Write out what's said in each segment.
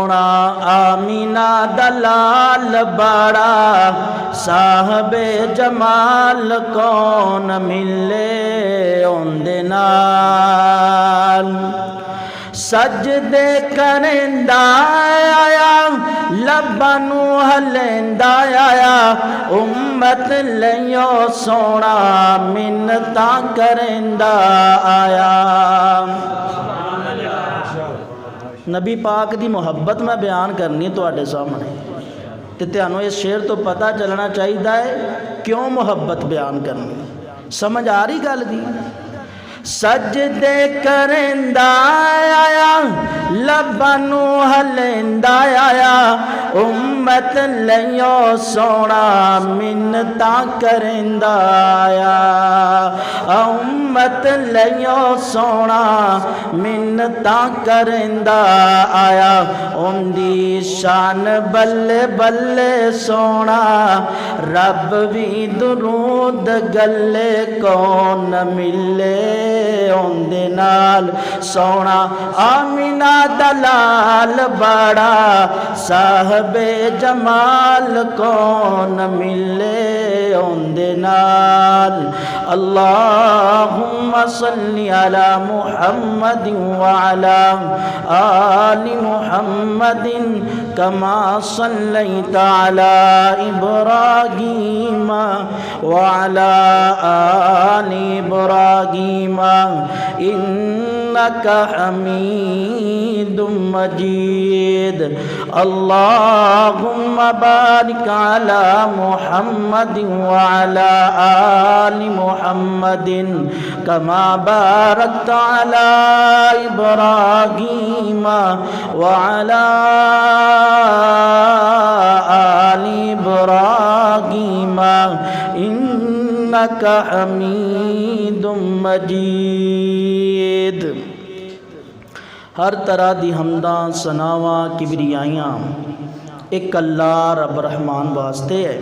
سونا آمینہ دلال بڑا صاحب جمال کون ملے اندے نال سجدے کریندا آیا لباں نوں ہلیندا آیا امت لئیو سونا منتاں کریندا آیا۔ نبی پاک دی محبت میں بیان کرنی تواڈے سامنے تے تانوں اس شعر تو پتہ چلنا چاہیے کیوں محبت بیان کرنی، سمجھ آ رہی گل دی؟ سجدے کریندا آیا لباں نوں ہلیندا آیا امت لئیو سونا منتاں کریندا آیا امت لئیو سونا منتاں کریندا آیا اندی شان بلے بلے سونا رب بھی درود گلے کون ملے اندے نال سونا آمینہ دلال بڑا صاحب جمال کون ملے اندے نال۔ اللہم صلی علی محمد وعلی آل محمد کما صلیت علی ابراہیم وعلی آل ابراہیم انک حمید مجید۔ اللہم بارک علی محمد وعلی آل محمد کما بارکت علی ابراہیم وعلی آل ابراہیم انک حمید مجید۔ ہر طرح دی حمداں ثناواں کبریائیاں ایک اللہ رب رحمان واسطے ہے۔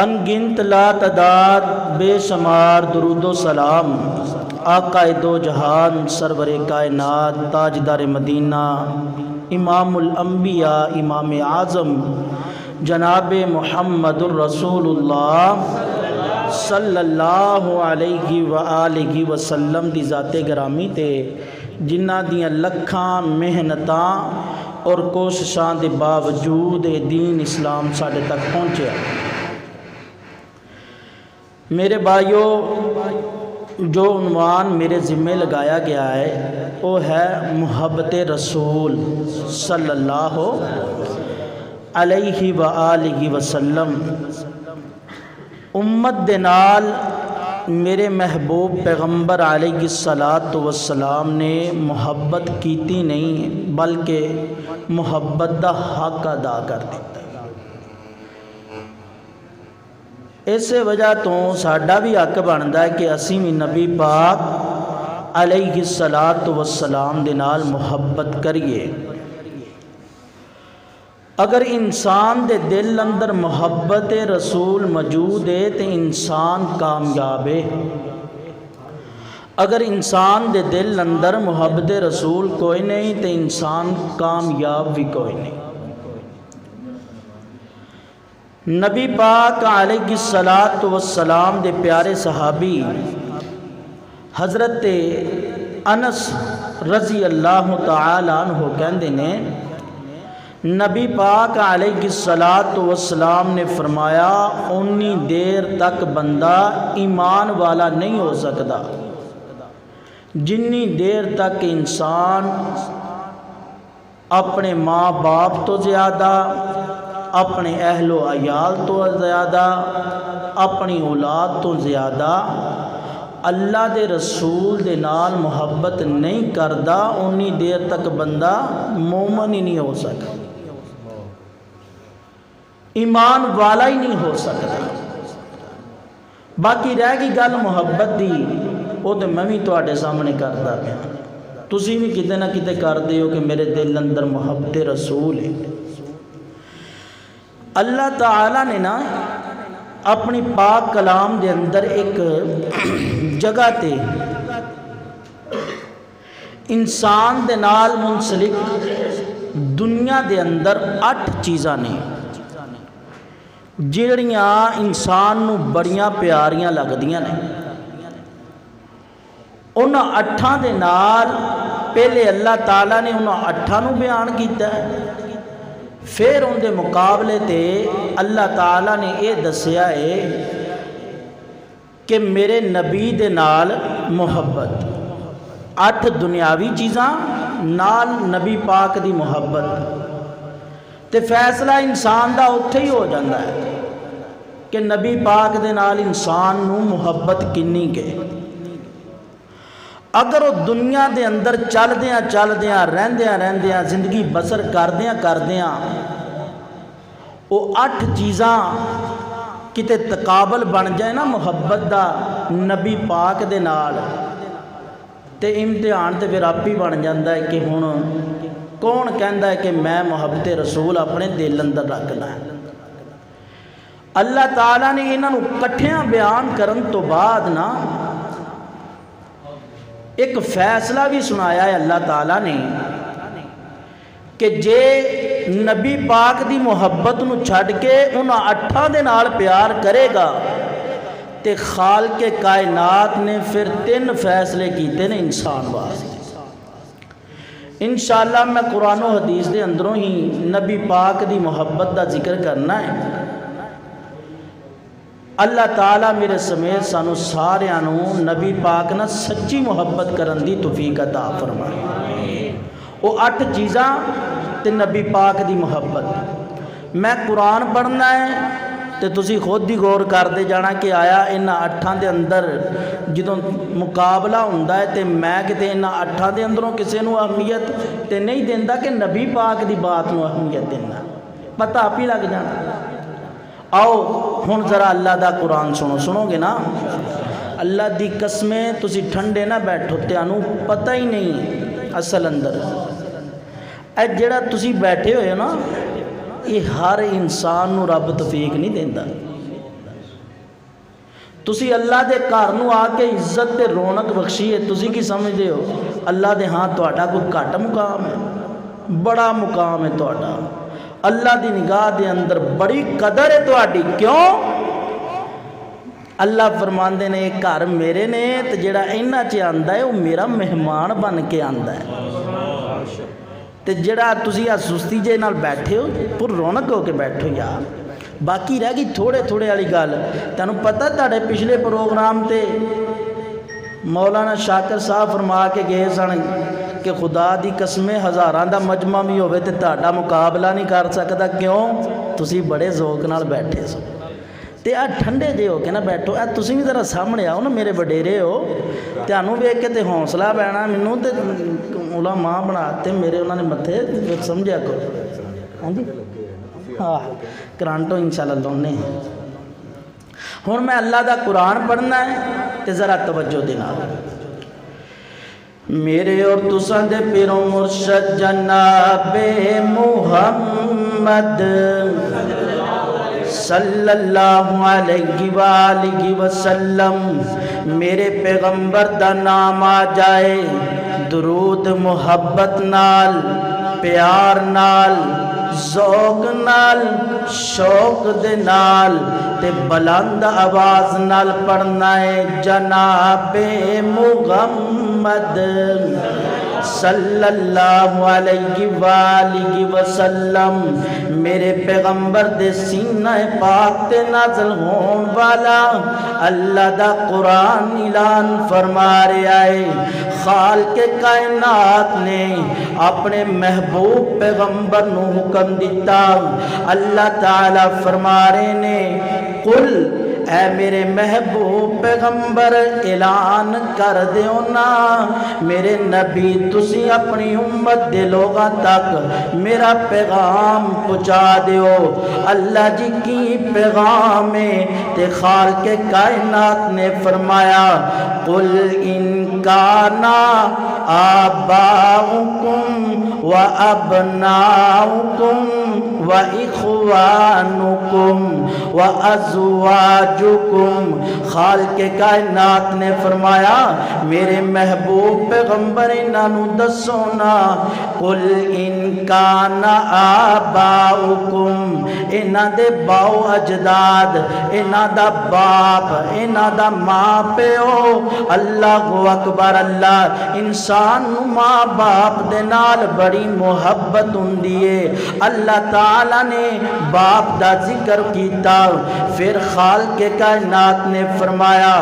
ان گنت لا تعداد بے شمار درود و سلام آقا دو جہان سرور کائنات تاجدار مدینہ امام الانبیاء امام اعظم جناب محمد الرسول اللہ صلی اللہ علیہ وآلہ وسلم دی ذات گرامی تے جنہ دیاں لکھاں محنتاں اور کوششاں دے باوجود دین اسلام ساڈے تک پہنچیا۔ میرے بھائیو، جو عنوان میرے ذمے لگایا گیا ہے وہ ہے محبت رسول صلی اللہ علیہ وآلہ وسلم۔ امت دے نال میرے محبوب پیغمبر علیہ السلام نے محبت کیتی نہیں بلکہ محبت دا حق ادا کر دیتا۔ اس وجہ تو ساڈا بھی حق بنتا ہے کہ اسی بھی نبی پاک علیہ السلام دے نال محبت کریے۔ اگر انسان دے دل اندر محبت رسول موجود ہے تو انسان کامیاب ہے۔ اگر انسان دے دل اندر محبت رسول کوئی نہیں تو انسان کامیاب بھی کوئی نہیں۔ نبی پاک علیہ السلام دے پیارے صحابی حضرت انس رضی اللہ تعالی عنہ کہندے نے نبی پاک علیہ السلام نے فرمایا انی دیر تک بندہ ایمان والا نہیں ہو سکتا جنی دیر تک انسان اپنے ماں باپ تو زیادہ، اپنے اہل و عیال تو زیادہ، اپنی اولاد تو زیادہ اللہ دے رسول دے نال محبت نہیں کردا انی دیر تک بندہ مومن ہی نہیں ہو سکتا، ایمان والا ہی نہیں ہو سکتا۔ باقی رہ گئی گل محبت دی، وہ تو میں بھی تواڈے سامنے کردا پیا، تسی بھی کتے نہ کتے کردے ہو کہ میرے دل اندر محبت رسول ہے۔ اللہ تعالیٰ نے نا اپنی پاک کلام دے اندر ایک جگہ تے انسان دے نال منسلک دنیا دے اندر 8 چیزاں نے جڑیاں انسان نو بڑیاں پیاریاں لگدیاں نے۔ انہاں 8 دے نال پہلے اللہ تعالیٰ نے انہاں 8 نو بیان کیتا ہے، پھر ان دے مقابلے تے اللہ تعالیٰ نے یہ دسیا ہے کہ میرے نبی دے نال محبت، 8 دنیاوی چیزاں نال نبی پاک دی محبت، تے فیصلہ انسان دا اتھے ہی ہو جاتا ہے کہ نبی پاک دے نال انسان نو محبت کنی کے۔ اگر وہ دنیا دے اندر چلدیاں رہندیاں زندگی بسر کردیاں وہ 8 چیزاں کتے تقابل بن جائے نا محبت دا نبی پاک دے نال، تے امتحان تے پھر آپ ہی بن جاتا ہے کہ ہن کون کہندا ہے کہ میں محبت رسول اپنے دل اندر رکھنا ہے۔ اللہ تعالیٰ نے انہاں نو کٹھیاں بیان کرن تو بعد نا ایک فیصلہ بھی سنایا ہے اللہ تعالیٰ نے کہ جے نبی پاک دی محبت نو چھڈ کے انہاں 8 دے نال پیار کرے گا تے خالق کائنات نے پھر 3 فیصلے کیتے نے انسان واسطے۔ انشاءاللہ میں قرآن و حدیث دے اندروں ہی نبی پاک دی محبت دا ذکر کرنا ہے۔ اللہ تعالیٰ میرے سمیت سانو ساریاں نو نبی پاک نہ سچی محبت کرن دی توفیق عطا فرمائے۔ وہ 8 چیزاں تے نبی پاک دی محبت۔ میں قرآن پڑھنا ہے تے تسی خود ہی غور کر دے جانا کہ آیا انہاں 8 دے اندر جدوں مقابلہ ہوندا ہے تے میں کتے انہاں 8 دے اندروں کسے نو اہمیت تے نہیں دیندا کہ نبی پاک دی بات نو اہمیت دینا، پتہ آپ ہی لگ جانا۔ آؤ ہن ذرا اللہ دا قرآن سنو گے نا۔ اللہ دی قسمیں تسی ٹھنڈے نہ بیٹھو، تیانوں پتہ ہی نہیں اصل اندر اے جڑا تسی بیٹھے ہوئے نا یہ ہر انسان نو رب توفیق نہیں دیندا۔ تسی اللہ دے گھر نو آ کے عزت تے رونق بخشی ہے، تسی کی سمجھدے ہو اللہ دے ہاں تہاڈا کوئی گھٹ مقام ہے؟ بڑا مقام ہے تہاڈا، اللہ دی نگاہ دے اندر بڑی قدر ہے تہاڈی۔ کیوں؟ اللہ فرماندے نے ایک گھر میرے نے تے جڑا انہاں چ آندا ہے وہ میرا مہمان بن کے آندا ہے، تے جڑا تسی آ سستی جے نال بیٹھے ہو پر رونق ہو کے بیٹھو یار۔ باقی رہ گئی تھوڑے والی گل، تینوں پتہ تہاڈے پچھلے پروگرام تے مولانا شاکر صاحب فرما کے گئے سن کہ خدا دی قسمیں ہزاراں دا مجمع بھی ہوئے تے تہاڈا مقابلہ نہیں کر سکدا۔ کیوں؟ تسی بڑے ذوق نال بیٹھے سو تے آ ٹھنڈے جے ہو کے نہ بیٹھو، اے تسی بھی ذرا سامنے آؤ نا، میرے وڈیرے ہو، تانوں ویکھ کے تے حوصلہ پینا مینوں تے علماء بناتے میرے انہوں نے متھے سمجھا کرو۔ ہاں جی ہاں کرانٹو انشاءاللہ لونے۔ ہن میں اللہ دا قرآن پڑھنا ہے تے ذرا توجہ دینا۔ میرے اور تساں دے پیرو مرشد جناب محمد صلی اللہ علیہ وآلہ وسلم، میرے پیغمبر دا نام آ جائے درود محبت نال، پیار نال، ذوق نال، شوق دے نال تے بلند آواز نال پڑھنا ہے جناب محمد صلی اللہ علیہ وآلہ وسلم۔ میرے پیغمبر دے سینہ پاک تے نازل ہون والا اللہ دا قرآن اعلان فرما رہا ہے۔ خالق کائنات نے اپنے محبوب پیغمبر نو حکم دیتا، اللہ تعالیٰ فرما رہے نے قل، اے میرے محبوب پیغمبر اعلان کر دیو نا میرے نبی تسی اپنی امت دے لوگاں تک میرا پیغام پہنچا دیو۔ اللہ جی کی پیغام ہے تے خالق کائنات نے فرمایا قل ان کانا آباؤکم و ابناؤکم و اخوانکم و ازواجکم۔ خالق کائنات نے فرمایا میرے محبوب پیغمبر انہاں نو دسو نا، قل ان کان آباؤکم، انہاں دے باؤ اجداد، انہاں دا باپ، انہاں دا ماں پیو۔ اللہ اکبر اللہ، انسان نو ماں باپ دے نال بڑی محبت ہوندی ہے۔ اللہ تعالی نے باپ دا ذکر کیتا، پھر خالق کائنات نے فرمایا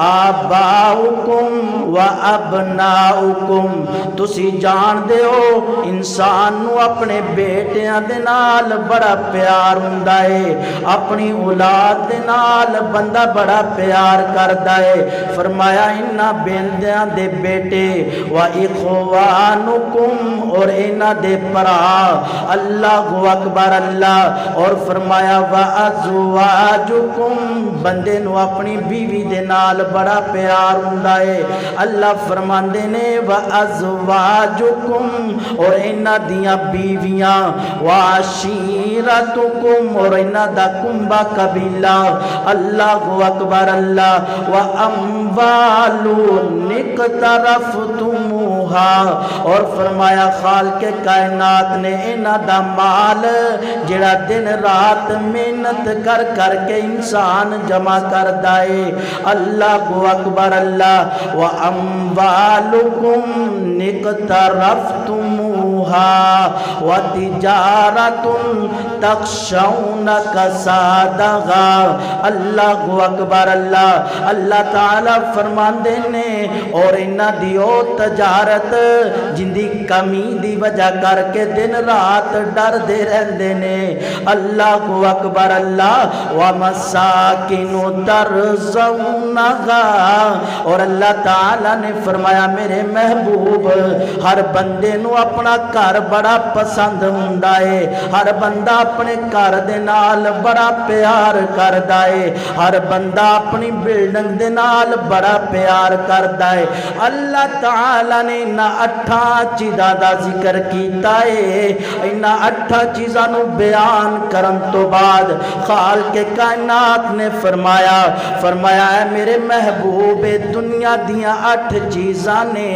آباؤکم و ابناؤکم۔ تسی جان دے ہو انسان نو اپنے بیٹیاں دے نال بڑا پیار ہوندا ہے، اپنی اولاد دے نال بندہ بڑا پیار کردا ہے۔ فرمایا انہاں بیندیاں دے بیٹے و اخوانکم، اور انہاں دے پرا۔ اللہ اکبر اللہ، اور فرمایا و ازواجکم، بندے نو اپنی بیوی دے نال بڑا پیار ہوندا ہے۔ اللہ فرماندے نے و ازواجکم، اور انہاں دیاں بیویاں، و عشیرتکم، اور انہاں دا کنبہ قبیلہ۔ اللہ اکبر اللہ، و اموال اقترفتموہا، اور فرمایا خالق کائنات نے انہاں دا مال جڑا دن رات محنت کر کر کے انسان جمع کردا ہے۔ اللہ اکبر اللہ، و اموالکم اقترفتموہا و تجارت تخشون کسادہا۔ اللہ اکبر اللہ، اللہ تعالی فرماندے نے اور انہاں دی او تجارت جن دی کمی دی وجہ کر کے دن رات ڈر دے رہندے نے۔ اللہ اکبر اللہ، ومساکن ترضونہا، اور اللہ تعالی نے فرمایا میرے محبوب ہر بندے نو اپنا گھر بڑا پسند ہوندا ہے، ہر بندہ اپنے گھر دے نال بڑا پیار کردا ہے، ہر بندہ اپنی بلڈنگ دے نال بڑا پیار کردا ہے۔ اللہ تعالی نے انہاں 8 چیزاں دا ذکر کیتا ہے۔ انہاں 8 چیزاں نو بیان کرن تو بعد خالق کائنات نے فرمایا اے میرے محبوب دنیا دیاں 8 چیزاں نے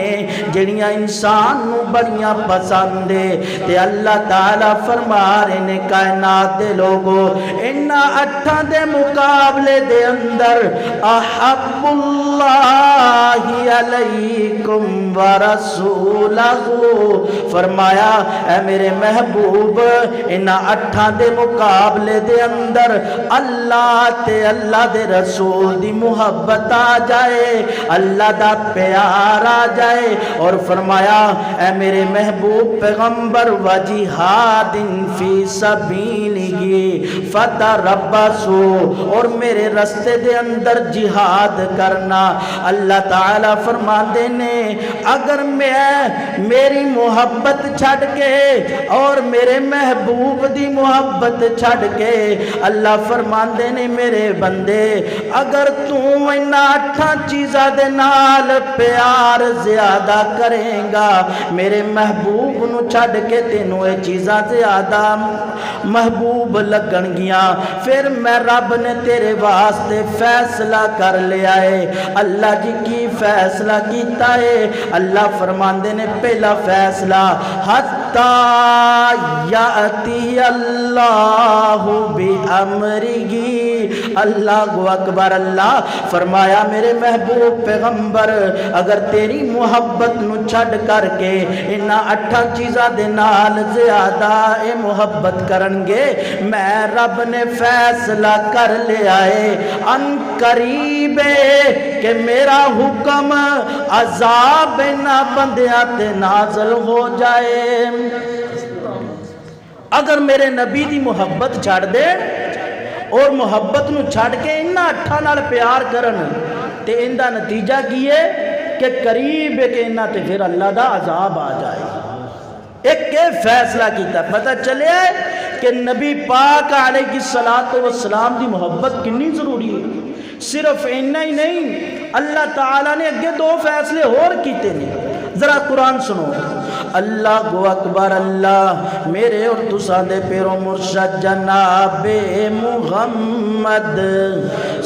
جڑیاں انسان نو بڑیاں پسند ہے، تے اللہ تعالی فرما رہے نے کائنات دے لوگو انہاں 8 دے مقابلے دے اندر احب اللہ علیکم ورسولہ، فرمایا اے میرے محبوب انہاں 8 دے مقابلے دے اندر اللہ تے اللہ دے رسول دی محبت آ جائے، اللہ دا پیار آ جائے۔ اور فرمایا اے میرے محبوب پیغمبر وجہاد فی سبیلہ فتربصوا، اور میرے رستے دے اندر جہاد کرنا۔ اللہ تعالی فرماندے نے اگر میں میری محبت چھڑ کے اور میرے محبوب دی محبت چھڑ کے، اللہ فرماندے نے میرے بندے اگر تو انہاں 8 چیزاں دے نال پیار زیادہ کریں گا، میرے محبوب نو چھڑ کے تینوں اے چیزاں زیادہ محبوب لگن گیاں، پھر میں رب نے تیرے واسطے فیصلہ کر لیا ہے۔ اللہ جی کی فیصلہ کیتا ہے؟ اللہ فرماندے نے پہلا فیصلہ حتی یاتی اللہ بامرہ، اللہ اکبر اللہ، فرمایا میرے محبوب پیغمبر اگر تیری محبت نو چھڑ کر کے انہاں 8 چیزاں دے نال زیادہ اے محبت کرن گے، میں رب نے فیصلہ کر لیا ہے ان قریب کہ میرا حکم عذاب نہ بندیاں تے نازل ہو جائے۔ اگر میرے نبی دی محبت چھڑ دے اور محبت نو چھڑ کے انہاں 8 نال پیار کرن تے اندہ نتیجہ کیے کہ قریب ہے کہ انہاں تے پھر اللہ دا عذاب آ جائے۔ ایک کے فیصلہ کیتا، پتہ چلے کہ نبی پاک علیہ السلام دی محبت کنی ضروری ہے۔ صرف انہا ہی نہیں، اللہ تعالیٰ نے اگے 2 فیصلے اور کیتے ہیں۔ ذرا قرآن سنو، اللہ اکبر اللہ میرے اور تساں دے پیرو مرشد جناب محمد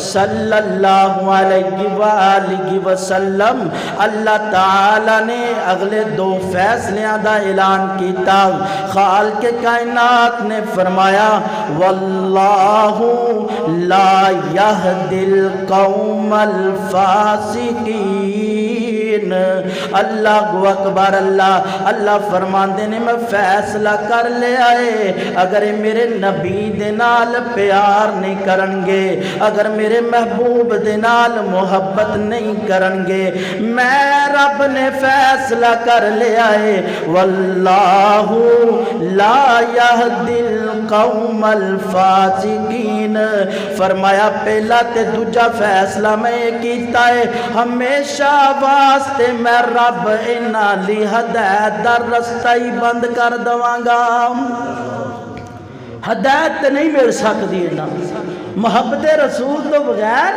صلی اللہ علیہ وآلہ وسلم، اللہ تعالی نے اگلے دو فیصلیاں دا اعلان کیتا۔ خالق کائنات نے فرمایا واللہ لا یہدی القوم الفاسقین۔ اللہ اکبر اللہ، اللہ فرماندے نے میں فیصلہ کر لیا ہے، اگر میرے نبی دے نال پیار نہیں کرن گے، اگر میرے محبوب دے نال محبت نہیں کرن گے، میں رب نے فیصلہ کر لیا ہے واللہ لا یہدی القوم الفاسقین۔ فرمایا پہلا تے دوجا فیصلہ میں کیتا ہے، ہمیشہ واسطے میں رب انہاں لی ہدایت دا رستہ ہی بند کر دواں گا۔ ہدایت نہیں مل سکتی نا، محبت رسول تو بغیر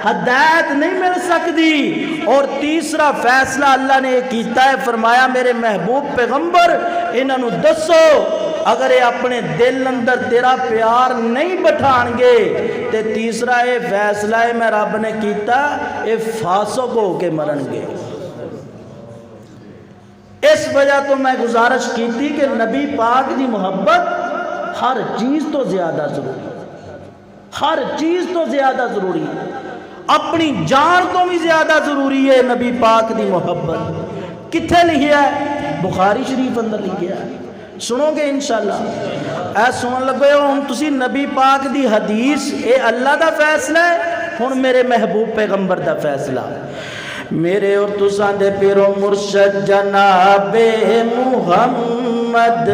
ہدایت نہیں مل سکتی۔ اور تیسرا فیصلہ اللہ نے کیتا ہے، فرمایا میرے محبوب پیغمبر انہاں نو دسو اگر یہ اپنے دل اندر تیرا پیار نہیں بٹھان گے تے تیسرا یہ فیصلہ ہے میں رب نے کیتا یہ فاسق ہو کے مرن گے۔ اس وجہ تو میں گزارش کی تھی کہ نبی پاک دی محبت ہر چیز تو زیادہ ضروری ہے، ہر چیز تو زیادہ ضروری ہے، اپنی جان تو بھی زیادہ ضروری ہے نبی پاک دی محبت۔ کتھے لکھیا ہے؟ بخاری شریف اندر لکھیا ہے، سنو گے انشاءاللہ۔ اے سنن لگے ہو ہن تسی نبی پاک دی حدیث، اے اللہ دا فیصلہ ہے، ہن میرے محبوب پیغمبر دا فیصلہ۔ میرے اور تساں دے پیرو مرشد جناب محمد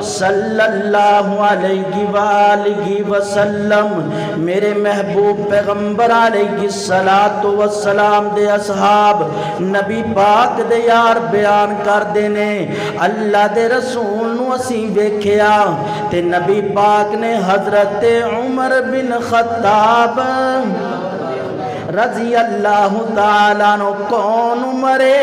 صلی اللہ علیہ وآلہ وسلم، میرے محبوب پیغمبر علیہ السلام دے اصحاب نبی پاک دے یار بیان کر دینے، اللہ دے رسول نو اسی ویکھیا تے نبی پاک نے حضرت عمر بن خطاب رضی اللہ تعالیٰ نو کون مرے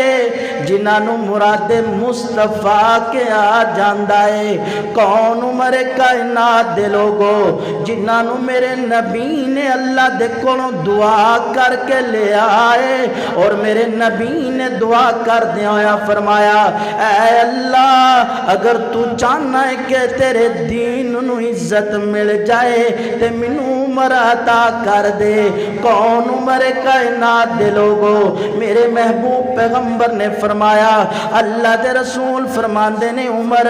جنہاں مراد مصطفیٰ کیا جاندہ ہے، کون مرے کائنات دے لوگو جنہاں میرے نبی نے اللہ دے کونوں دعا کر کے لے آئے، اور میرے نبی نے دعا کر دیا فرمایا اے اللہ اگر تو چاہنا ہے کہ تیرے دین نو عزت مل جائے تے منو عمر عطا کر دے۔ کون عمر کائنات دے لوگو میرے محبوب پیغمبر نے فرمایا، اللہ دے رسول فرماندے نے عمر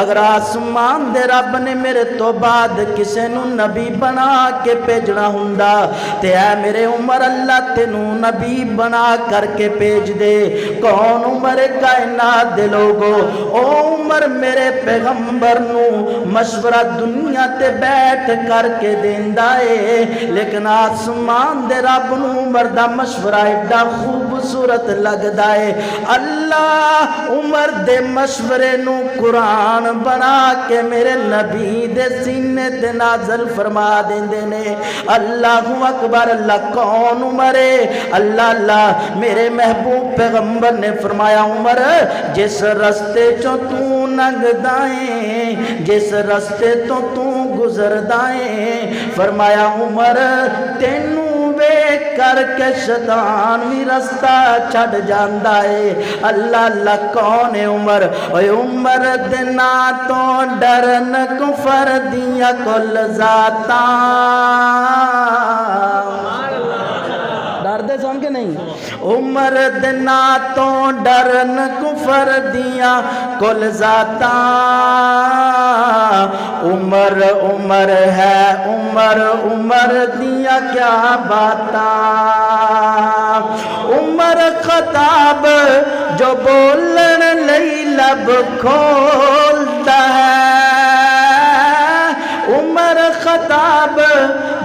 اگر آسمان دے رب نے میرے تو بعد کسے نو نبی بنا کے بھیجنا ہوندا تے اے میرے عمر اللہ تینو نبی بنا کر کے بھیج دے۔ کون عمر کائنات دے لوگو او عمر میرے پیغمبر نو مشورہ دنیا تے بیٹھ کر کے دیندا ہے، لیکن آسمان دے رب نو عمر دا مشورہ ایڈا خوبصورت لگدا ہے، اللہ عمر دے مشورے نو قرآن بنا کے میرے نبی دے سینے تے نازل فرما دیندے نے۔ اللہ اکبر اللہ، کون عمر ہے؟ اللہ میرے محبوب پیغمبر نے فرمایا عمر جس رستے چوں تو لنگدا ہے، جس رستے تو گزردا ہے، فرمایا عمر تینوں کر کے شیطان بھی رستہ چھڑ جاندا ہے۔ اللہ کون ہے عمر؟ اوے عمر دنا تو ڈرن کفر دیا کل ذاتاں، ڈر دے سن کے نہیں؟ عمر دنا تو ڈرن کفر دیا کل ذاتاں، عمر عمر ہے عمر دیا کیا باتاں، عمر خطاب جو بولن لئی لب کھولتا ہے، عمر خطاب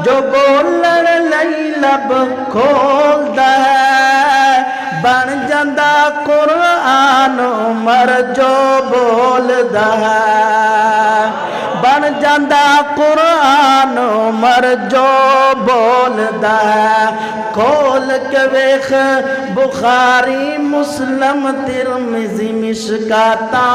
جو بولن لئی لب کھولتا ہے، بن جاندہ قرآن عمر جو بولدا ہے، بن جاندا قرآن عمر جو بولدا ہے کھول کے ویکھ بخاری مسلم ترمذی مشکاتاں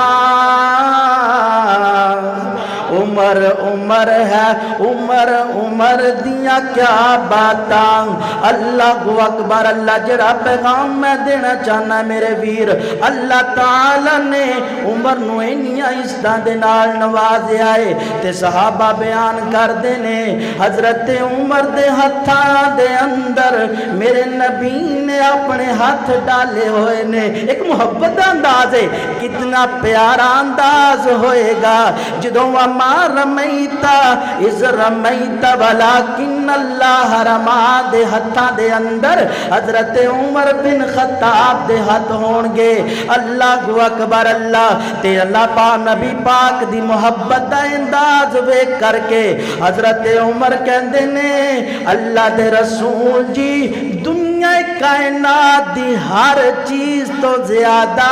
عمر عمر ہے عمر عمر دیاں کیا باتاں اللہ اکبر اللہ جڑا پیغام میں دینا چاہنا میرے ویر اللہ تعالی نے عمر نو انیاں عزتاں دے نال نوازیا ہے تے صحابہ بیان کردے نے حضرت عمر دے ہتھاں دے اندر میرے نبی نے اپنے ہاتھ ڈالے ہوئے نے ایک محبت دا انداز ہے کتنا پیارا انداز ہوئے گا جدوں وما رمیتا از رمیتا ولیکن اللہ رما دے ہتھاں دے اندر حضرت عمر بن خطاب دے ہاتھ ہون گے اللہ اکبر اللہ تے اللہ پاک نبی پاک دی محبت دا انداز ویکھ کر کے حضرت عمر کہندے نے اللہ دے رسول جی دنیا کائنات دی ہر چیز تو زیادہ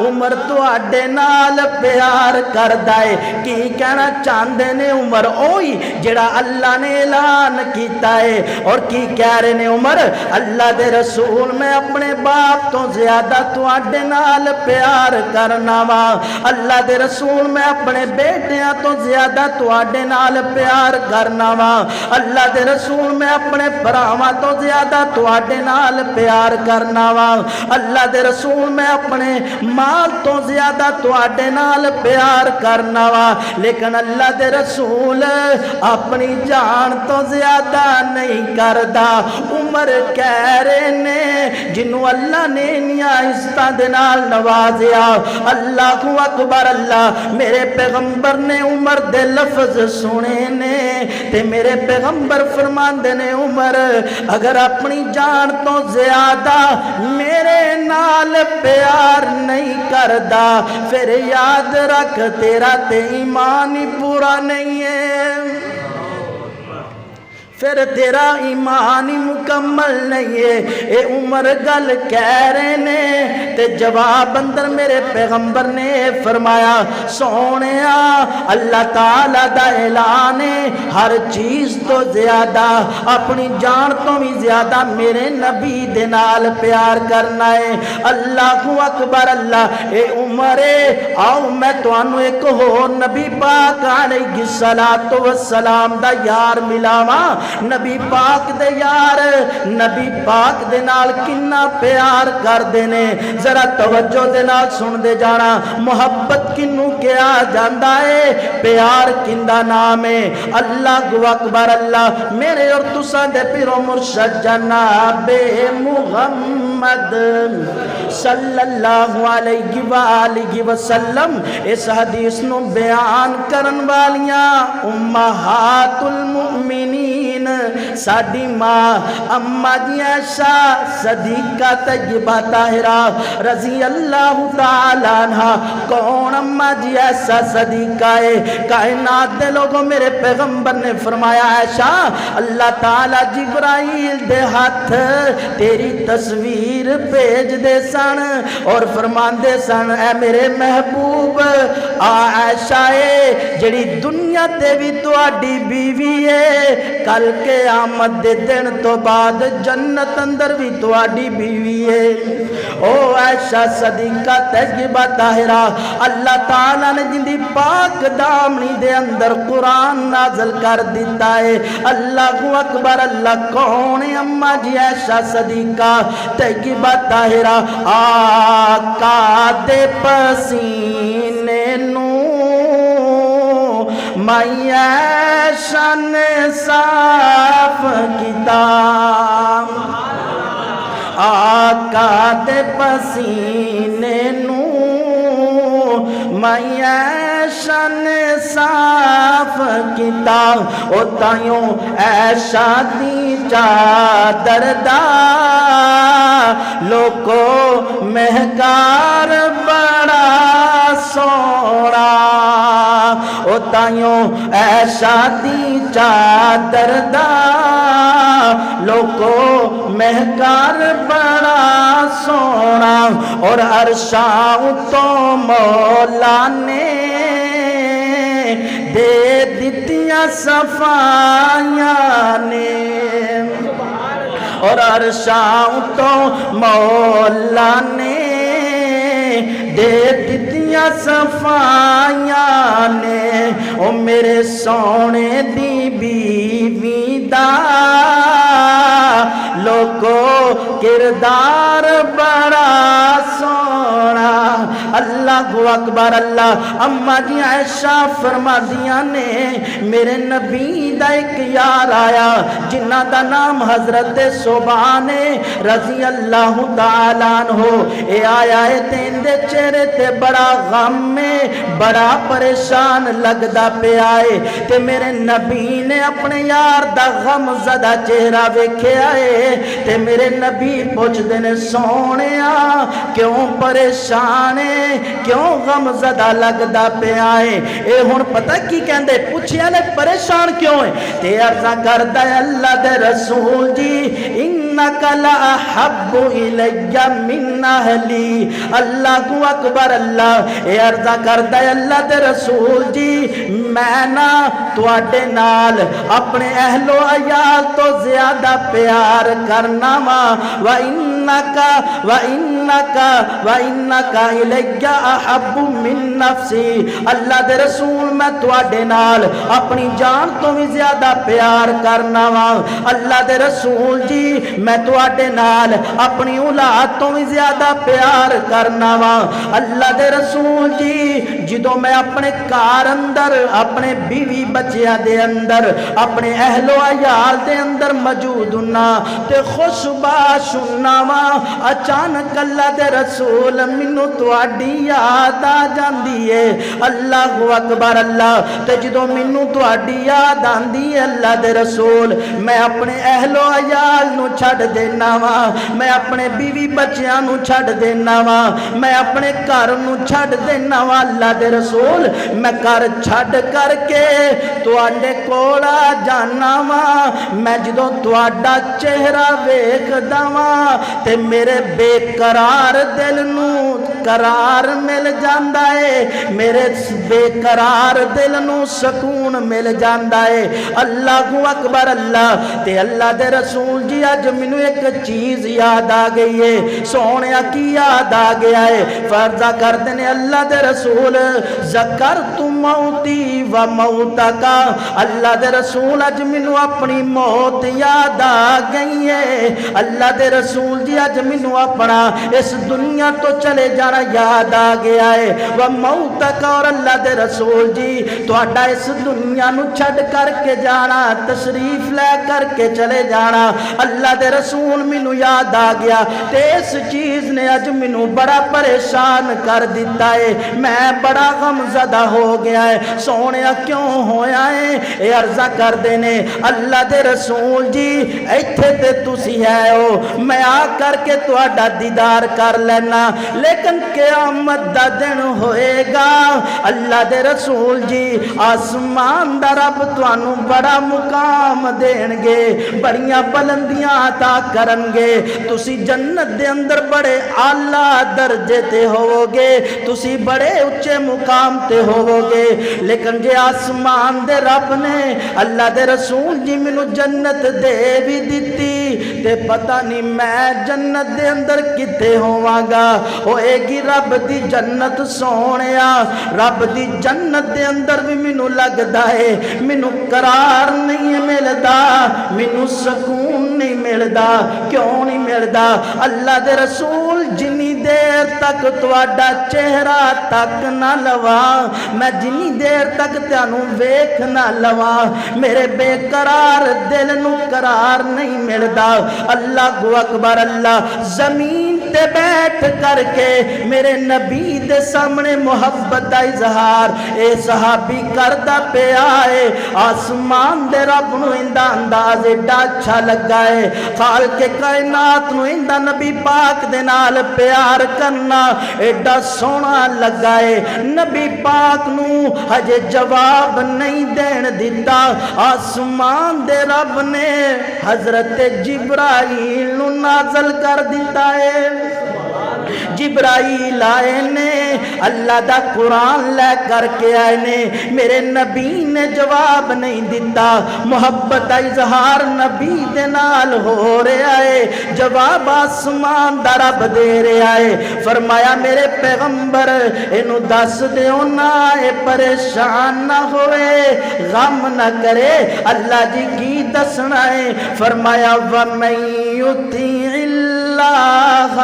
عمر تواڈے نال پیار کردا ہے کی کہنا چاہندے نے عمر اوہی جڑا اللہ نے اعلان کیتا ہے اور کی کہہ رہے نے عمر اللہ دے رسول میں اپنے باپ تو زیادہ تواڈے نال پیار کرنا وا اللہ دے رسول میں اپنے بیٹیاں تو زیادہ تواڈے نال پیار کرنا وا اللہ دے رسول میں اپنے بھراواں تو زیادہ تواڈے نال پیار کرنا وا اللہ دے رسول میں اپنے مال تو زیادہ تواڈے نال پیار کرنا وا لیکن اللہ دے رسول اپنی جان تو زیادہ نہیں کردا عمر کہہ رہے نے جنوں اللہ نے انیاں عزتاں دے نال نوازیا اللہ اکبر اللہ میرے پیغمبر نے عمر دے لفظ سنے نے تے میرے پیغمبر فرماندے نے عمر اگر اپنی جان تو زیادہ میرے نال پیار نہیں کردا پھر یاد رکھ تیرا تے ایمان ہی پورا نہیں ہے پھر تیرا ایمان ہی مکمل نہیں ہے اے عمر گل کہہ رہے نے تے جواب اندر میرے پیغمبر نے فرمایا سونیا اللہ تعالی دا اعلان ہے ہر چیز تو زیادہ اپنی جان تو بھی زیادہ میرے نبی دے نال پیار کرنا ہے اللہ اکبر اللہ اے عمر آؤ میں تانوں ایک ہور نبی پاک علیہ الصلوۃ والسلام دا یار ملاواں نبی پاک دے یار نبی پاک دے نال کنا پیار کر دینے ذرا توجہ دے نال سن دے جانا محبت کنوں کیا جاندا ہے پیار کیندا نام ہے اللہ اکبر اللہ میرے اور تساں دے پیرو مرشد جناب محمد صلی اللہ علیہ وآلہ وسلم اس حدیث نو بیان کرن والیاں امہات المؤمنین ساڈی ماں اما جی عائشہ صدیقہ طیبہ طاہرہ رضی اللہ تعالی عنہ کون اما جی عائشہ صدیقہ ہے کائنات دے لوگوں میرے پیغمبر نے فرمایا عائشہ اللہ تعالی جبرائیل دے ہاتھ تیری تصویر بھیج دے سن اور فرماندے سن اے میرے محبوب عائشہ ہے جڑی دنیا تے بھی تواڈی بیوی ہے کل کے آمد دے دن تو بعد جنت اندر بھی تواڈی بیوی ہے او عائشہ صدیقہ طیبہ طاہرہ اللہ تعالیٰ نے جن دی پاک دامنی دے اندر قرآن نازل کر دیتا ہے اللہ اکبر اللہ کون اما جی عائشہ صدیقہ طیبہ طاہرہ آقا دے پسینے نو مائی عائشہ نے صاف کتاب آقا دے پسینے نو مائی عائشہ نے صاف کتاب او تائیوں عائشہ دی چادر دا لوکو مہکار بڑا سوڑا او تائیوں عائشہ دی چادر دا لوکو مہکار بڑا سونا اور عرشاں تو مولا نے دے دتیاں صفائیاں نے اور عرشاں تو مولا نے دے دتیاں صفائیاں نے او میرے سونے دی بیوی دا لوگو کردار بڑا سونا اللہ اکبر اللہ اما جی عائشہ فرما دیاں نے میرے نبی دا ایک یار آیا جنہ دا نام حضرت صبحان رضی اللہ تعالیٰ عنہ اے آیا ہے تین دے چہرے تے بڑا غم میں بڑا پریشان لگدا پہ آئے تے میرے نبی نے اپنے یار دا غم زدہ چہرہ ویکھے آئے تے میرے نبی پوچھ دینے سونے کیوں پریشانے کیوں غم زدہ لگدا پہ آئے اے ہون پتہ کی کہندے پوچھیا نے پریشان کیوں ہے تے عرضہ کردہ اللہ دے رسول جی انکا لأحب الی من اہلی اللہ اکبر اللہ اے عرضہ کردہ اللہ دے رسول جی میں نا تواڈے نال اپنے اہل و عیال تو زیادہ پیار کرنا وا وَإِنَّكَ إِلَيَّ أَحَبُّ مِن نَفْسِي اللہ دے رسول میں تواڈے نال اپنی جان تو بھی زیادہ پیار کرنا وا اللہ دے رسول جی میں تواڈے نال اپنی اولاد تو بھی زیادہ پیار کرنا وا اللہ دے رسول جی جدوں میں اپنے کار اندر اپنے بیوی بچیاں دے اندر اپنے اہل و عیال دے اندر موجود ہونا تے خوشباش ہونا وا اچانک اللہ دے رسول مینوں تواڈی یاد آ جاندی ہے اللہ اکبر اللہ تے جدوں مینوں تواڈی یاد آندی ہے اللہ دے رسول میں اپنے اہل و عیال نو چھڈ دینا وا میں اپنے بیوی بچیاں نو چھڈ دینا وا میں اپنے گھر نو چھڈ دینا وا اللہ دے رسول میں گھر چھڈ کر کے تواڈے کول آ جانا وا میں جدوں تواڈا چہرہ ویکھدا وا تے میرے بے قرار دل نو قرار مل جاندا ہے میرے بے قرار دل نو سکون مل جاندا ہے اللہ اکبر اللہ تے اللہ دے رسول جی اج مینوں ایک چیز یاد آ گئی ہے سونیا کی یاد آ گیا ہے فرضہ کر دینے اللہ دے رسول ذکرت موتی و موتکا اللہ دے رسول اج مینوں اپنی موت یاد آ گئی ہے اللہ دے رسول جی اج مینوں اپنا اس دنیا تو چلے جانا یاد آ گیا ہے و موتکا اور اللہ دے رسول جی تہاڈا اس دنیا نو چھڈ کر کے جانا تشریف لے کر کے چلے جانا اللہ دے رسول مینوں یاد آ گیا تے اس چیز نے اج مینوں بڑا پریشان کر دیتا ہے میں بڑا غم زدہ ہو گیا ہے سونیا کیوں ہویا ہے اے عرضہ کر دینے اللہ دے رسول جی ایتھے تے تسی ہے ہو میں آ کر کے تہاڈا دیدار کر لینا لیکن قیامت دا دن ہوئے گا اللہ دے رسول جی آسمان دا رب تانوں بڑا مقام دین گے بڑیاں بلندیاں عطا کرن گے تسی جنت دے اندر بڑے اعلیٰ درجے تے ہوو گے تسی بڑے اچھے مقام تے ہوو گے لیکن جے آسمان دے رب نے اللہ دے رسول جی مینوں جنت دے بھی دیتی تے پتہ نہیں میں جنت دے اندر کتے ہوواں گا ہوئے گی رب دی جنت سونیا رب دی جنت دے اندر بھی مینوں لگدا ہے مینوں قرار نہیں ملدا مینوں سکون نہیں ملدا کیوں نہیں ملدا اللہ دے رسول جنی دیر تک تواڈا چہرہ تک نہ لواں میں جنی دیر تک تانوں ویکھ نہ لواں میرے بے قرار دل نو قرار نہیں ملدا اللہ اکبر اللہ زمین تے بیٹھ کر کے میرے نبی دے سامنے محبت دا اظہار اے صحابی کردا پیا ہے آسمان دے رب نو ایندا انداز ایڈا اچھا لگا ہے خالق کائنات نو ایندا نبی پاک دے نال پیار کرنا ایڈا سونا لگا ہے نبی پاک نو ہجے جواب نہیں دین دیتا آسمان دے رب نے حضرت جبرائیل نو نازل کر دیتا ہے جبرائیل آئے نے اللہ دا قرآن لے کر کے آئے نے میرے نبی نے جواب نہیں دیتا محبت دا اظہار نبی دے نال ہو رہا ہے جواب آسمان دا رب دے رہا ہے فرمایا میرے پیغمبر انہوں دس دیو نا اے پریشان نہ ہوئے غم نہ کرے اللہ جی کی دسنا ہے فرمایا وَمَن يُطِعِ اللَّهَ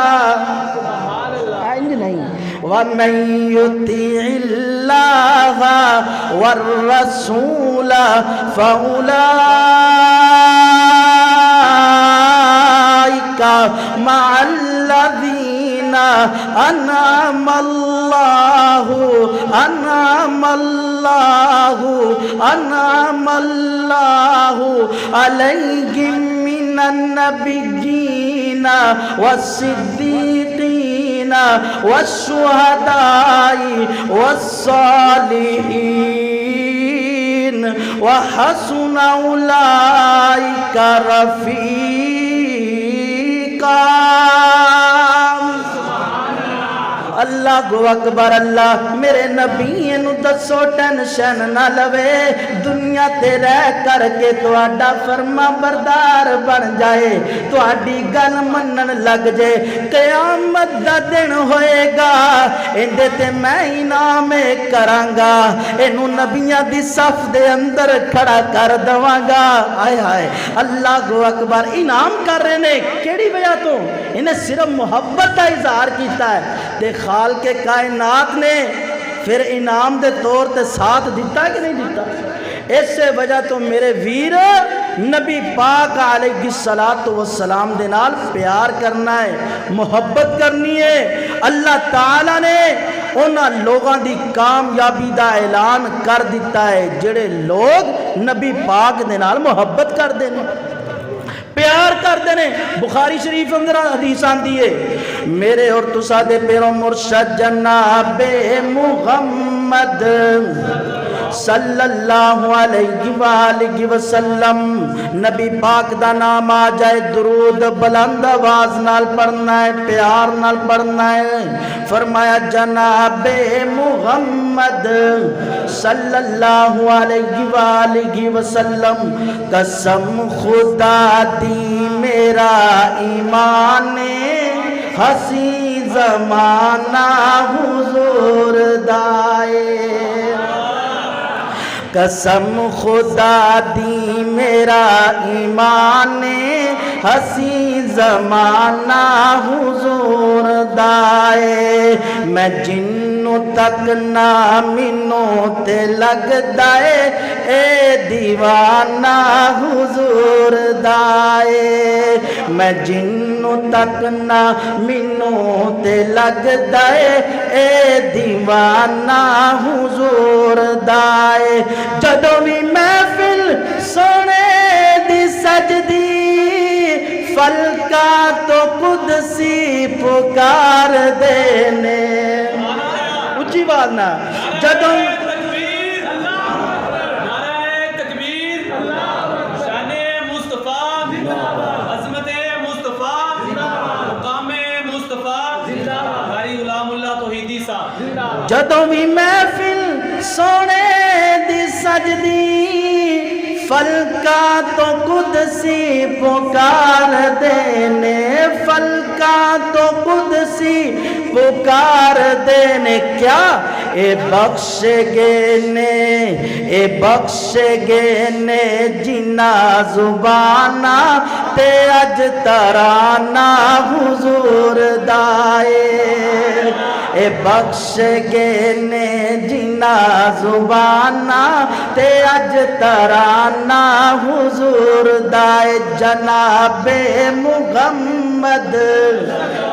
وَمَن يُطِعِ اللَّهَ وَالرَّسُولَ فَأُولَئِكَ مَعَ الَّذِينَ أَنْعَمَ اللَّهُ عَلَيْهِمْ مِنَ النَّبِيِّينَ وَالصِّدِّيقِينَ وَالشُّهَدَاءِ وَالصَّالِحِينَ وَحَسُنَ أُولَئِكَ رَفِيقًا اللہ گو اکبر اللہ میرے نبی نو دسو ٹینشن نہ لوے دنیا تے رہ کر کے تواڈا فرما بردار بن جائے تواڈی گل منن لگ جائے قیامت دا دن ہوئے گا اندے تے میں انعام کراں گا اینو نبیاں دی صف دے اندر کھڑا کر دواں گا آئے ہائے اللہ گو اکبر انعام کر رہے نے کیڑی وجہ تو انہیں صرف محبت کا اظہار کیتا ہے تے خالق کائنات نے پھر انعام دے طور تے ساتھ دیتا کہ نہیں دیتا اس سے وجہ تو میرے ویر نبی پاک علیہ السلام دے نال پیار کرنا ہے محبت کرنی ہے اللہ تعالیٰ نے انہاں لوگاں دی کامیابی دا اعلان کر دیتا ہے جڑے لوگ نبی پاک دے نال محبت کر دینے پیار کر دینے بخاری شریف اندر حدیث آندی ہے میرے اور تسا دے پیرو مرشد جناب محمد صلی اللہ علیہ وآلہ وسلم نبی پاک دا نام آ جائے درود بلند آواز نال پڑھنا ہے پیار نال پڑھنا ہے فرمایا جناب محمد صلی اللہ علیہ وآلہ وسلم قسم خدا دی میرا ایمان ہسی زمانہ حضور دائے قسم خدا دی میرا ایمان ہسی زمانہ حضور دائے میں جنوں تک نہ مینوں تے لگ دائے اے دیوانہ حضور دائے میں جنوں تک نہ مینوں تے لگ دائے اے دیوانہ حضور دائے جدوں بھی محفل سونے دی سجدی فلکا تو قدسی پکار دینے اچھی بات نہ جدوں جدوں بھی محفل سونے دی سجدی فلکا تو قدسی پکار دینے فلکا تو قدسی پکار دینے کیا اے بخش گے نے جنا زبانہ تے اج ترانہ حضور دائے اے بخش گے نے جنا زبانہ تے اج ترانہ حضور دائے جناب محمد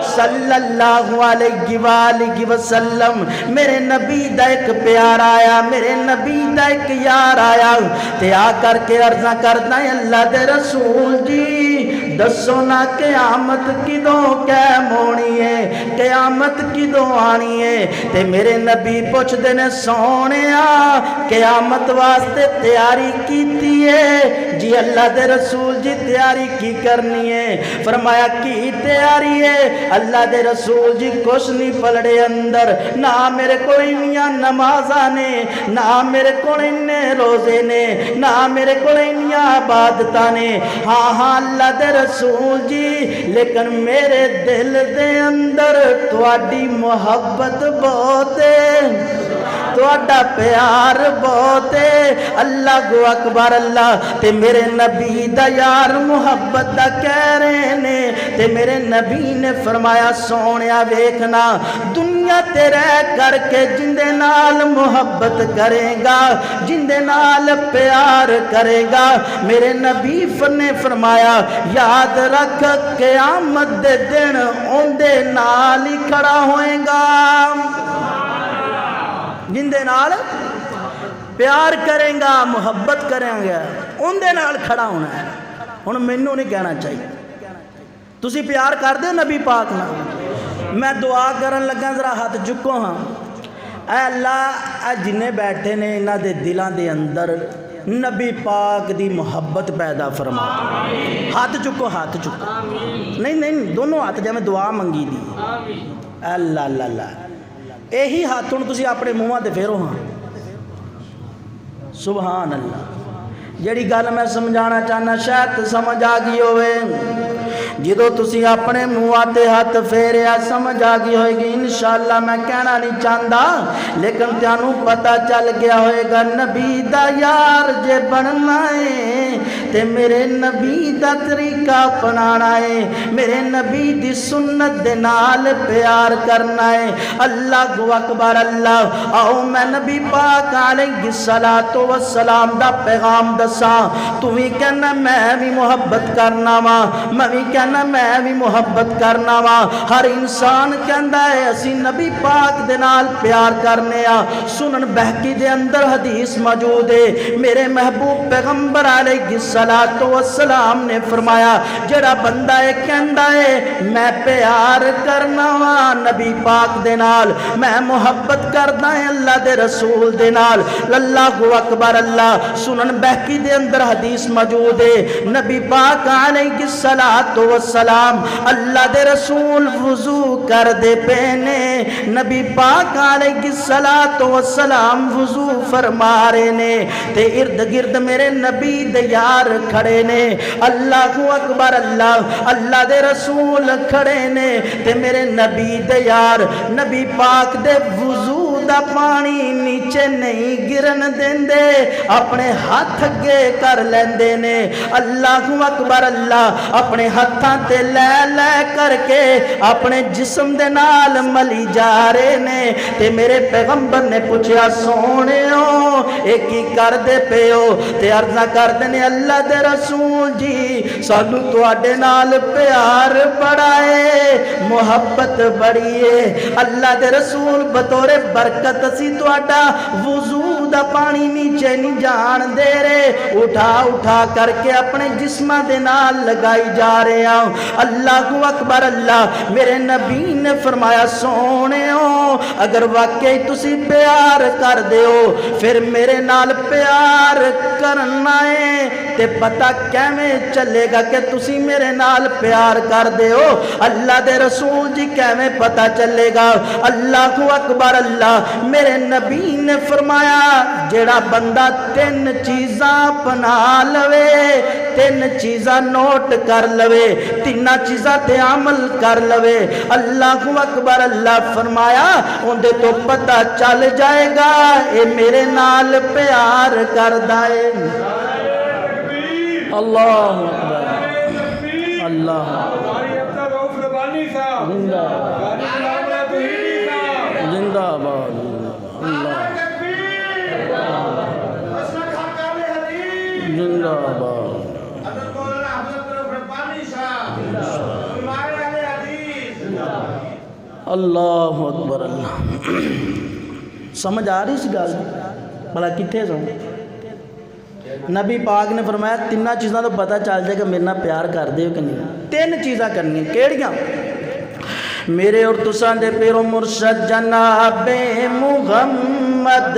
صلی اللہ علیہ وآلہ وسلم میرے نبی دا ایک پیار آیا میرے نبی دا ایک یار آیا تے آ کر کے عرضہ کرنا ہے اللہ دے رسول جی دسو نا قیامت کدوں قائم ہونی ہے قیامت کدوں آنی ہے تے میرے نبی پوچھ دینے سونیا قیامت واسطے تیاری کیتی ہے؟ جی اللہ دے رسول جی تیاری کی کرنی ہے؟ فرمایا کی تیاری ہے؟ اللہ دے رسول جی کچھ نہیں پلڑے اندر، نہ میرے کو انیاں نمازاں نے، نہ میرے کو انے روزے نے، نہ میرے کو انیاں عبادتاں نے، ہاں ہاں اللہ دے رسول جی لیکن میرے دل دے اندر تواڈی محبت بہت ہے، تواڈا پیار بہت ہے۔ اللہ گو اکبر اللہ، تے میرے نبی دا یار محبت دا کہہ رہے نے، تے میرے نبی نے فرمایا سونیا ویکھنا دنیا تے رہ کر کے جندے نال محبت کرے گا، جندے نال پیار کرے گا، میرے نبی نے فرمایا یاد رکھ قیامت دے دن اوندے نال ہی کھڑا ہوئے گا، جندے نال پیار کریں گا محبت کریں گا اوندے نال کھڑا ہونا ہے۔ ہن مینوں نہیں کہنا چاہیے تسی پیار کر دے نبی پاک نال؟ میں دعا کرن لگا ذرا ہاتھ چکو ہاں، اے اللہ اے جنے بیٹھے نے انہاں دے دلاں دے اندر نبی پاک دی محبت پیدا فرما، ہاتھ چکو ہاتھ چکو، نہیں نہیں دونوں ہاتھ جے میں دعا منگی دی، اللہ اللہ اللہ، یہی ہاتھ ہوں تسی اپنے منہاں تے پھیرو ہاں، سبحان اللہ۔ جیڑی گل میں سمجھانا چاہنا شاید سمجھ آ گئی ہوئے، جدو تسی اپنے منہاں تے ہاتھ پھیریا سمجھ آ گئی ہوئے گی، انشاءاللہ میں کہنا نہیں چاہتا لیکن تانوں پتہ چل گیا ہوئے گا نبی دا یار جے بننا ہے تے میرے نبی دا طریقہ اپنانا ہے، میرے نبی دی سنت دے نال پیار کرنا ہے۔ اللہ گو اکبر اللہ، آؤ میں نبی پاک علیہ الصلوۃ والسلام دا پیغام دساں، تو بھی کہنا میں بھی محبت کرنا وا، میں بھی کہنا میں بھی محبت کرنا وا، ہر انسان کہندا ہے اسی نبی پاک دے نال پیار کرنے آ۔ سنن بہقی دے اندر حدیث موجود ہے، میرے محبوب پیغمبر علیہ الصلوۃ والسلام نے فرمایا جڑا بندہ ہے کہندا ہے میں پیار کرنا وا نبی پاک دے نال، میں محبت کردا ہے اللہ دے رسول دے نال، اللہ اکبر اللہ۔ سنن بہقی دے اندر حدیث موجود ہے، نبی پاک علیہ الصلوۃ والسلام اللہ دے رسول وضو کر دے پینے، نبی پاک علیہ الصلوۃ والسلام وضو فرما رہے نے تے ارد گرد میرے نبی دے یار کھڑے نے، اللہ اکبر اللہ، اللہ دے رسول کھڑے نے تے میرے نبی دے یار نبی پاک دے وضو دا پانی نیچے نہیں گرن دیندے، اپنے ہاتھ اگے کر لیندے نے، اللہ اکبر اللہ، اپنے ہاتھاں تے لے لے کر کے اپنے جسم دے نال ملی جا رہے نے تے میرے پیغمبر نے پوچھا سونےو اے کی کر دے پیو؟ تے عرضاں کر دینے اللہ دے رسول جی سانو تواڈے نال پیار بڑا ہے، محبت بڑی ہے، اللہ دے رسول بطور برکت اسی تواڈا وضو دا پانی نیچے نہیں جان دے رہے، اٹھا اٹھا کر کے اپنے جسمہ دے نال لگائی جا رہے ہیں۔ اللہ اکبر اللہ، میرے نبی نے فرمایا سونےو اگر واقعی تسی پیار کر دیو پھر میرے نال پیار کرنا ہے تے پتہ کیویں چلے گا کہ تسی میرے نال پیار کر دیو؟ اللہ دے رسول جی کیویں پتہ چلے گا؟ اللہ اکبر اللہ، میرے نبی نے فرمایا جیڑا بندہ تین چیزاں اپنا لوے، تین چیزاں نوٹ کر لوے، تین چیزاں تے عمل کر لوے، اللہ اکبر اللہ فرمایا اندے تو پتہ چل جائے گا اے میرے نال پیار کردا ہے۔ اللہ اکبر اللہ زندہ باد اللہ زندہ باد اللہ اکبر اللہ۔ سمجھ آ رہی سی گل بھلا کتنے سو؟ نبی پاک نے فرمایا تین چیزاں تو پتہ چل جائے کہ میرے نال پیار کر دے کہ نہیں، تین چیزاں کرنی کیڑیاں؟ میرے اور تساں دے پیرو مرشد جناب محمد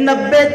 90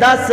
10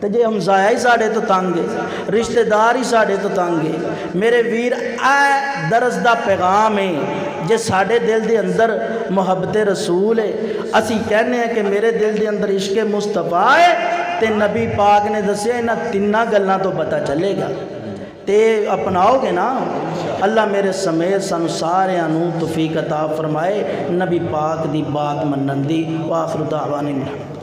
تو جے ہمسایا ہی ساڑے تو تنگ ہے، رشتہ دار ہی ساڑے تو تنگ ہے، میرے ویر اے درس دا پیغام ہے جے ساڑے دل دے اندر محبت رسول ہے، اسی کہنے ہیں کہ میرے دل دے اندر عشق مصطفیٰ ہے، تے نبی پاک نے دسیا انہاں تیناں گلاں تو پتہ چلے گا، تے اپناؤ گے نا۔ اللہ میرے سمیت سانو سارے توفیق عطا فرمائے نبی پاک دی بات منن دی۔ وآخر دعوانا